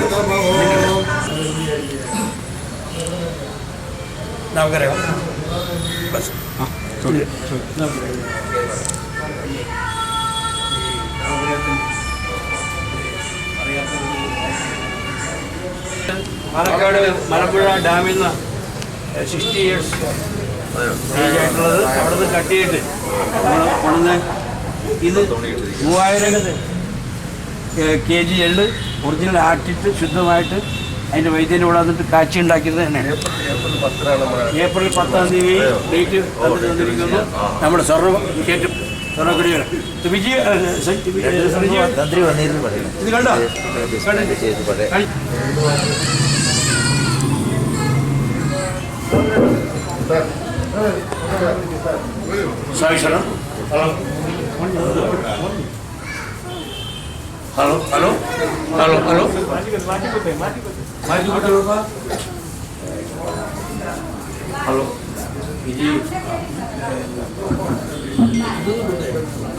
നമുക്കറിയാം. പാലക്കാട് മലമ്പുഴ ഡാമിൽ നിന്ന് 60 years ആയിട്ടുള്ളത് അവിടെ നിന്ന് കട്ട് ചെയ്തിട്ട് കൊണ്ടുവന്ന് ഇത് 3000 kg എള്ള് ഒറിജിനൽ ആട്ടിട്ട് ശുദ്ധമായിട്ട് അതിൻ്റെ വൈദ്യനെ ഇവിടെ വന്നിട്ട് കാച്ചി ഉണ്ടാക്കിയത് തന്നെയാണ്. ഏപ്രിൽ 10-ാം തീയതി ഡേറ്റ് തന്നിരിക്കുന്നു. നമ്മുടെ കയറ്റും സ്വർണ്ണക്കുടികൾ ഇത് കണ്ടോ? സായിഷണം. Hello hello hello hello hello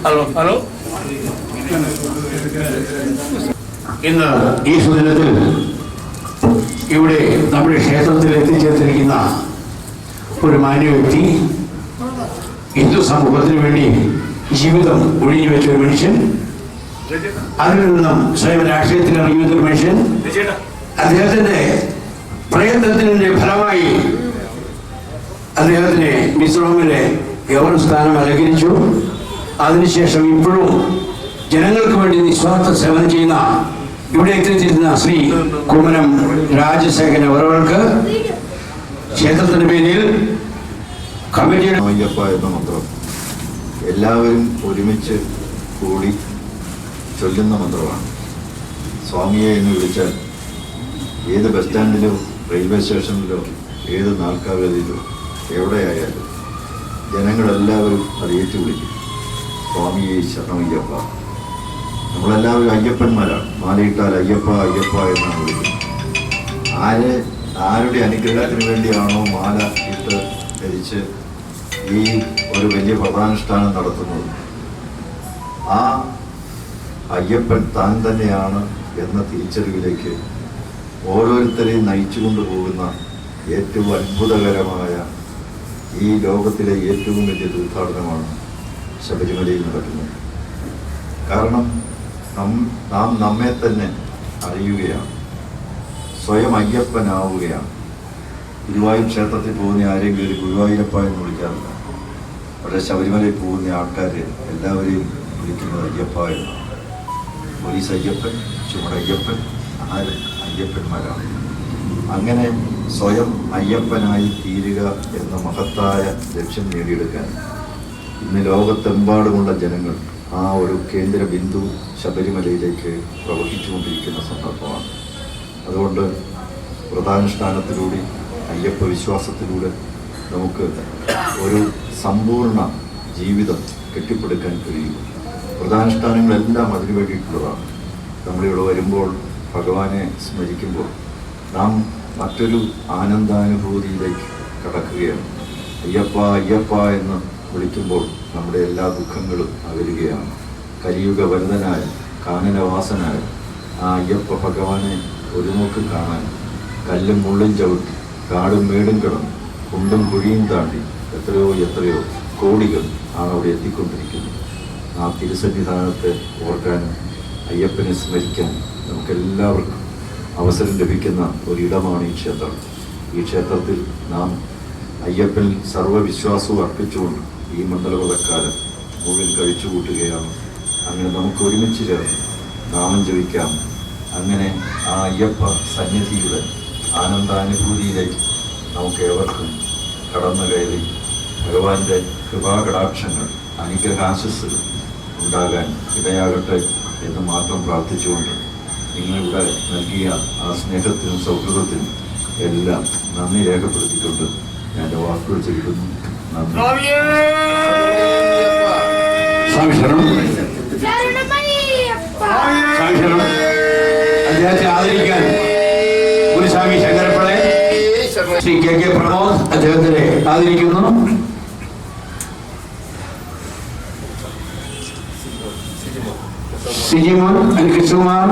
hello hello. ഇന്ന് ഈ സുദിനത്തിൽ ഇവിടെ നമ്മുടെ ക്ഷേത്രത്തിൽ എത്തിച്ചേർന്നിരിക്കുന്ന ഒരു മാന്യ വ്യക്തി, ഹിന്ദു സമൂഹത്തിന് വേണ്ടി ജീവിതം ഒഴിഞ്ഞു വെച്ച ഒരു മനുഷ്യൻ, അതിൽ നിന്നും സ്വയം രാഷ്ട്രീയത്തിൽ ഇറങ്ങിയ ഒരു മനുഷ്യൻ, അദ്ദേഹത്തിന്റെ പ്രയത്നത്തിന്റെ ഫലമായി അദ്ദേഹത്തിന് മിസോറാമിലെ ഗവർണർ സ്ഥാനം അലങ്കരിച്ചു. അതിനുശേഷം ഇപ്പോഴും ജനങ്ങൾക്ക് വേണ്ടി നിസ്വാർത്ഥ സേവനം ചെയ്യുന്ന ഇവിടെ എത്തിച്ചിരുന്ന ശ്രീ കുമ്മനം രാജശേഖരൻ അവർക്ക് ക്ഷേത്രത്തിന്റെ പേരിൽ കമ്മിറ്റിയുടെ അയ്യപ്പ എന്ന മന്ത്രം എല്ലാവരും ഒരുമിച്ച് കൂടി ചൊല്ലുന്ന മന്ത്രമാണ്. സ്വാമിയെ എന്ന് വിളിച്ചാൽ ഏത് ബസ് സ്റ്റാൻഡിലോ റെയിൽവേ സ്റ്റേഷനിലോ ഏത് നാൽക്കാവേദിയിലോ എവിടെയായാലും ജനങ്ങളെല്ലാവരും അത് ഏറ്റുവിളിക്കും. സ്വാമിയെ ശരണമയ്യപ്പ. നമ്മളെല്ലാവരും അയ്യപ്പന്മാരാണ്. മാലയിട്ടാൽ അയ്യപ്പ അയ്യപ്പ എന്നാണ് വിളിക്കുന്നത്. ആരുടെ അനുഗ്രഹത്തിന് വേണ്ടിയാണോ മാല ഇട്ട് ധരിച്ച് ഈ ഒരു വലിയ വ്രതാനുഷ്ഠാനം നടത്തുന്നത്, ആ അയ്യപ്പൻ താൻ തന്നെയാണ് എന്ന തിരിച്ചറിവിലേക്ക് ഓരോരുത്തരെയും നയിച്ചുകൊണ്ട് പോകുന്ന ഏറ്റവും അത്ഭുതകരമായ ഈ ലോകത്തിലെ ഏറ്റവും വലിയ തീർത്ഥാടനമാണ് ശബരിമലയിൽ നടക്കുന്നത്. കാരണം നാം നമ്മെ തന്നെ അറിയുകയാണ്, സ്വയം അയ്യപ്പനാവുകയാണ്. ഗുരുവായൂർ ക്ഷേത്രത്തിൽ പോകുന്ന ആരെയും കയറി ഗുരുവായൂരപ്പ എന്ന് വിളിക്കാറില്ല. പക്ഷേ ശബരിമലയിൽ പോകുന്ന ആൾക്കാർ എല്ലാവരെയും വിളിക്കുന്നത് അയ്യപ്പ എന്നാണ്. പോലീസ് അയ്യപ്പൻ, ചുമടയ്യപ്പൻ, ആര് അയ്യപ്പന്മാരാണ്. അങ്ങനെ സ്വയം അയ്യപ്പനായി തീരുക എന്ന മഹത്തായ ലക്ഷ്യം നേടിയെടുക്കാൻ ഇന്ന് ലോകത്തെമ്പാടുമുള്ള ജനങ്ങൾ ആ ഒരു കേന്ദ്ര ബിന്ദു ശബരിമലയിലേക്ക് പ്രവഹിച്ചുകൊണ്ടിരിക്കുന്ന സന്ദർഭമാണ്. അതുകൊണ്ട് വ്രതാനുഷ്ഠാനത്തിലൂടെ അയ്യപ്പ വിശ്വാസത്തിലൂടെ നമുക്ക് ഒരു സമ്പൂർണ്ണ ജീവിതം കെട്ടിപ്പടുക്കാൻ കഴിയും. വ്രതാനുഷ്ഠാനങ്ങളെല്ലാം അതിനു വേണ്ടിയിട്ടുള്ളതാണ്. നമ്മളിവിടെ വരുമ്പോൾ ഭഗവാനെ സ്മരിക്കുമ്പോൾ നാം മറ്റൊരു ആനന്ദാനുഭൂതിയിലേക്ക് കടക്കുകയാണ്. അയ്യപ്പ അയ്യപ്പ എന്ന് വിളിക്കുമ്പോൾ നമ്മുടെ എല്ലാ ദുഃഖങ്ങളും അകലുകയാണ്. കലിയുഗ വരദനായ കാനനവാസനായ ആ അയ്യപ്പ ഭഗവാനെ ഒരു നോക്ക് കാണാൻ കല്ലും മുള്ളും ചവിട്ടി കാടും മേടും കിടന്ന് കുണ്ടും കുഴിയും താണ്ടി എത്രയോ കോടികൾ ആണ് അവിടെ എത്തിക്കൊണ്ടിരിക്കുന്നത്. ആ തിരുസന്നിധാനത്തെ ഓർക്കാനും അയ്യപ്പനെ സ്മരിക്കാൻ നമുക്കെല്ലാവർക്കും അവസരം ലഭിക്കുന്ന ഒരിടമാണ് ഈ ക്ഷേത്രം. ഈ ക്ഷേത്രത്തിൽ നാം അയ്യപ്പനിൽ സർവ്വവിശ്വാസവും അർപ്പിച്ചുകൊണ്ട് ഈ മണ്ഡലവ്രതക്കാലം മുഴുവൻ കഴിച്ചുകൂട്ടുകയാണ്. അങ്ങനെ നമുക്ക് ഒരുമിച്ച് ചേർന്ന് നാമം ജപിക്കാം. അങ്ങനെ ആ അയ്യപ്പ സന്നിധിയുടെ ആനന്ദാനുഭൂതിയിലേക്ക് നമുക്ക് ഏവർക്കും കടന്നു കയറി ഭഗവാന്റെ കൃപാകടാക്ഷങ്ങൾ അനുഗ്രഹാശസ്സുകൾ ഉണ്ടാകാൻ ഇടയാകട്ടെ എന്ന് മാത്രം പ്രാർത്ഥിച്ചുകൊണ്ട് നിങ്ങളിവിടെ നൽകിയ ആ സ്നേഹത്തിനും സൗഹൃദത്തിനും എല്ലാം നന്ദി രേഖപ്പെടുത്തിക്കൊണ്ട് ഞാൻ എൻ്റെ വാക്കുകൾ ചൊല്ലുന്നു. നന്ദി. അദ്ദേഹത്തെ ആദരിക്കാൻ ഗുരുസ്വാമി ശങ്കരപ്പിള്ളെ ശ്രീ കെ പ്രമോദ് അദ്ദേഹത്തിനെ ആദരിക്കുന്നു. സിജിമോൻ and കൃഷ്ണകുമാർ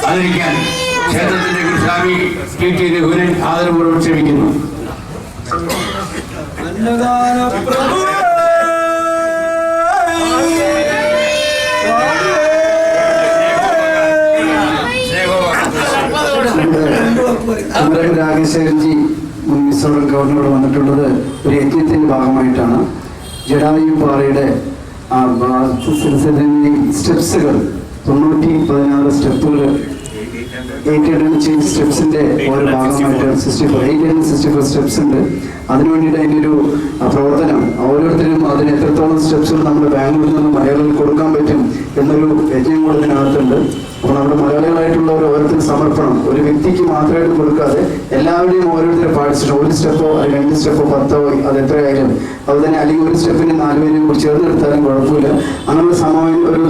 ആദരിക്കാൻ ക്ഷേത്രത്തിന്റെ ഗുരുസ്വാമി ടി രഘുവിനെ ആദരപൂർവ്വം ക്ഷണിക്കുന്നു. കുമ്മനം രാജശേഖരൻജി മുൻ മിസോറം ഗവർണർ വന്നിട്ടുള്ളത് ഒരു യജ്ഞത്തിന്റെ ഭാഗമായിട്ടാണ്. ജടായു പാറയുടെ സ്റ്റെപ്സുകൾ 916 സ്റ്റെപ്പുകൾ 864 സ്റ്റെപ്സിന്റെ ഓരോ ഭാഗമായിട്ട് 864 സ്റ്റെപ്സ് ഉണ്ട്. അതിനുവേണ്ടിയിട്ട് അതിൻ്റെ ഒരു പ്രവർത്തനം ഓരോരുത്തരും അതിന് എത്രത്തോളം സ്റ്റെപ്സുകൾ നമ്മുടെ ബാംഗ്ലൂരിൽ നിന്ന് മലയാളികൾക്ക് കൊടുക്കാൻ പറ്റും എന്നൊരു യജ്ഞം കൂടെ ഇതിനകത്തുണ്ട്. അപ്പോൾ നമ്മുടെ മലയാളികളായിട്ടുള്ളവർ ഓരോരുത്തരും സമർപ്പണം ഒരു വ്യക്തിക്ക് മാത്രമായിട്ട് കൊടുക്കാതെ എല്ലാവരുടെയും ഓരോരുത്തരെ പാടിച്ചിട്ട് ഒരു സ്റ്റെപ്പോ 2 സ്റ്റെപ്പോ 10 അത് എത്രയായാലും അത് തന്നെ, അല്ലെങ്കിൽ ഒരു സ്റ്റെപ്പിന് 4 പേരും കൂടി ചേർന്ന് എടുത്താലും കുഴപ്പമില്ല. അങ്ങനെയുള്ള സമയം ഒരു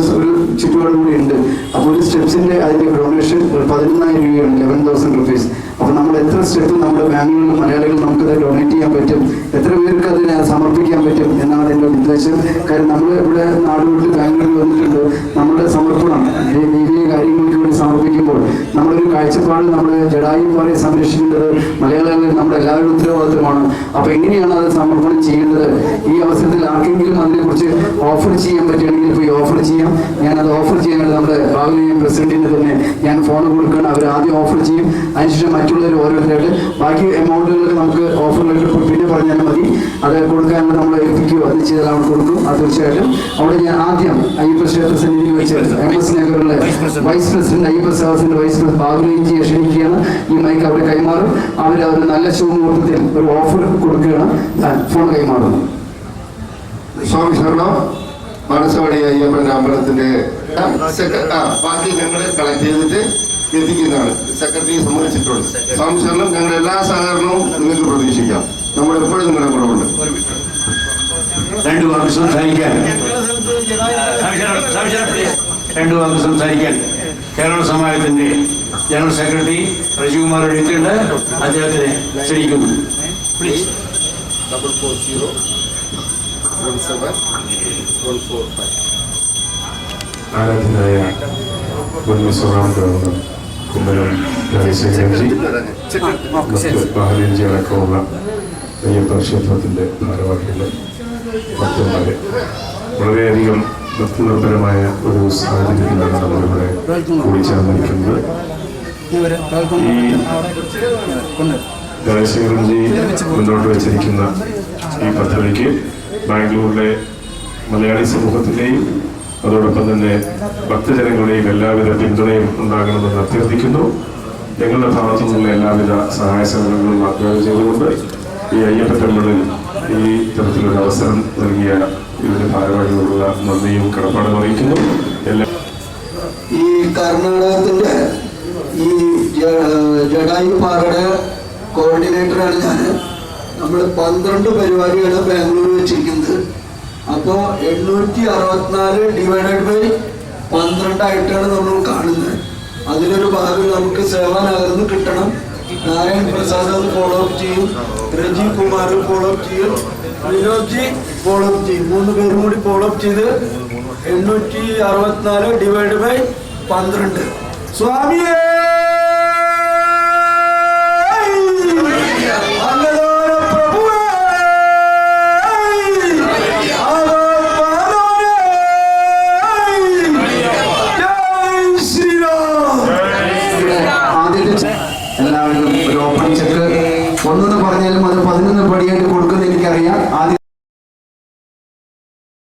ചുറ്റുപാടും കൂടി ഉണ്ട്. അപ്പോൾ ഒരു സ്റ്റെപ്സിന്റെ അതിന്റെ ഡൊണേഷൻ 11,000 രൂപയാണ്, 11,000 റുപ്പീസ്. അപ്പോൾ നമ്മൾ എത്ര സ്റ്റെപ്പ് നമ്മുടെ ബാംഗ്ലൂരിൽ മലയാളികൾ നമുക്കത് ഡൊണേറ്റ് ചെയ്യാൻ പറ്റും, എത്ര പേർക്ക് അതിനെ സമർപ്പിക്കാൻ പറ്റും എന്നാണ് അതിൻ്റെ ഉദ്ദേശം. കാര്യം നമ്മൾ ഇവിടെ നാടുകളിൽ ബാംഗ്ലൂരിൽ വന്നിട്ടുണ്ട്. നമ്മുടെ സമർപ്പണം ദൈവിക കാര്യങ്ങൾക്ക് വേണ്ടി സമർപ്പിക്കുമ്പോൾ നമ്മളൊരു കാഴ്ചപ്പാട് നമ്മൾ ജടായു പാറയെ സംരക്ഷിക്കേണ്ടത് മലയാളികൾ നമ്മുടെ എല്ലാവരുടെ ഉത്തരവാദിത്തമാണ്. അപ്പോൾ എങ്ങനെയാണ് അത് സമർപ്പണം ചെയ്യേണ്ടത്? ഈ അവസരത്തിൽ ആർക്കെങ്കിലും അതിനെക്കുറിച്ച് ഓഫർ ചെയ്യാൻ പറ്റുകയാണെങ്കിൽ ഇപ്പോൾ ഈ ഓഫർ ചെയ്യാം. ഞാനത് ഓഫർ ചെയ്യാനായിട്ട് നമ്മുടെ ഭാഗവതി പ്രസിഡന്റിന് തന്നെ ഞാൻ ഫോൺ കൊടുക്കുകയാണ്. അവർ ആദ്യം ഓഫർ ചെയ്യും, അതിനുശേഷം മറ്റുള്ളവർ ഓരോരുത്തരായിട്ട് ബാക്കി എമൗണ്ടുകളൊക്കെ നമുക്ക് ഓഫറുകളൊക്കെ പിന്നെ പറഞ്ഞാൽ മതി. അത് കൊടുക്കാനുള്ള നമ്മൾ ഏൽപ്പിക്കുകയോ അത് ചെയ്താൽ അവിടെ കൊടുക്കും. അത് തീർച്ചയായിട്ടും അവിടെ ഞാൻ ആദ്യം അയ്യപ്പ ക്ഷേത്ര സന്നിധിയിൽ വെച്ച് MS നഗറിലെ വൈസ് പ്രസിഡന്റ് അയ്യപ്പ സഹസിന്റെ വൈസ് പ്രസിഡന്റ് ഭാഗവതിജിയെ ക്ഷണിക്കുകയാണ്. ഈ മൈക്ക് അവിടെ കൈമാറും. അവർ നല്ല ശുഭമുഹൂർത്തത്തിൽ ഒരു ഓഫർ കൊടുക്കുകയാണ്. ഫോൺ കൈമാറുന്നു. സ്വാമി ശരണം. മനസ്സോടെ അയ്യപ്പൻ അമ്പലത്തിന്റെ ബാക്കി ഞങ്ങൾ കളക്ട് ചെയ്തിട്ട് എത്തിക്കുന്നതാണ്. സെക്രട്ടറി സമ്മതിച്ചിട്ടുണ്ട്. സ്വാമി ശരണം. ഞങ്ങളുടെ എല്ലാ സഹകരണവും നിങ്ങൾക്ക് പ്രതീക്ഷിക്കാം. നമ്മൾ എപ്പോഴും നിങ്ങളുടെ കൂടെ ഉണ്ട്. 2 വാക്ക് സംസാരിക്കാൻ കേരള സമാജത്തിന്റെ ജനറൽ സെക്രട്ടറി റജികുമാർ എഴുത്തിയുണ്ട്. അദ്ദേഹത്തിനെ ക്ഷണിക്കുന്നു. പ്ലീസ്. 440171445. ആരാധനായ മുൻമിസോറാം ഗവർണർ കുമ്മനം രാജശേഖരൻജി, ബഹ്റൈൻജി അടക്കമുള്ള അയ്യപ്പ ക്ഷേത്രത്തിൻ്റെ ഭാരവാഹികളെ, ഭക്തന്മാരെ, വളരെയധികം ഭക്തിനിർഭരമായ ഒരു സാഹചര്യത്തിലാണ് നമ്മളിവിടെ കൂടിച്ചേർന്നിരിക്കുന്നത്. ഈ രാജശേഖരൻജി മുന്നോട്ട് വെച്ചിരിക്കുന്ന ഈ പദ്ധതിക്ക് ബാംഗ്ലൂരിലെ മലയാളി സമൂഹത്തിൻ്റെയും അതോടൊപ്പം തന്നെ ഭക്തജനങ്ങളുടെയും എല്ലാവിധ പിന്തുണയും ഉണ്ടാകണമെന്ന് അഭ്യർത്ഥിക്കുന്നു. ഞങ്ങളുടെ ഭാഗത്തു നിന്നുള്ള എല്ലാവിധ സഹായ സഹകരണങ്ങളും വാഗ്ദാനം ചെയ്തുകൊണ്ട് ഈ അയ്യപ്പ ടെമ്പിളിൽ ഈ തരത്തിലൊരു അവസരം നൽകിയ ഇതിന്റെ ഭാരവാഹികളുള്ള നന്ദിയും കടപ്പാടും അറിയിക്കുന്നു. ഈ കർണാടകത്തിന്റെ ഈ ജടായു പാറയുടെ കോർഡിനേറ്ററാണ് ഞാൻ. നമ്മൾ 12 പരിപാടിയാണ് ബാംഗ്ലൂർ വെച്ചിരിക്കുന്നത്. അപ്പോൾ 864 ഡിവൈഡഡ് ബൈ 12 ആയിട്ടാണ് നമ്മൾ കാണുന്നത്. അതിലൊരു ഭാഗം നമുക്ക് സേവാനഗർന്ന് കിട്ടണം. നാരായൺ പ്രസാദ് അത് ഫോളോ അപ്പ് ചെയ്യും, രജി കുമാർ ഫോളോ അപ്പ് ചെയ്യും, വിനോദ്ജി ഫോളോ അപ്പ് ചെയ്യും. 3 പേരും കൂടി ഫോളോ അപ്പ് ചെയ്ത് 864 ഡിവൈഡ് ബൈ 12. സ്വാമിയേ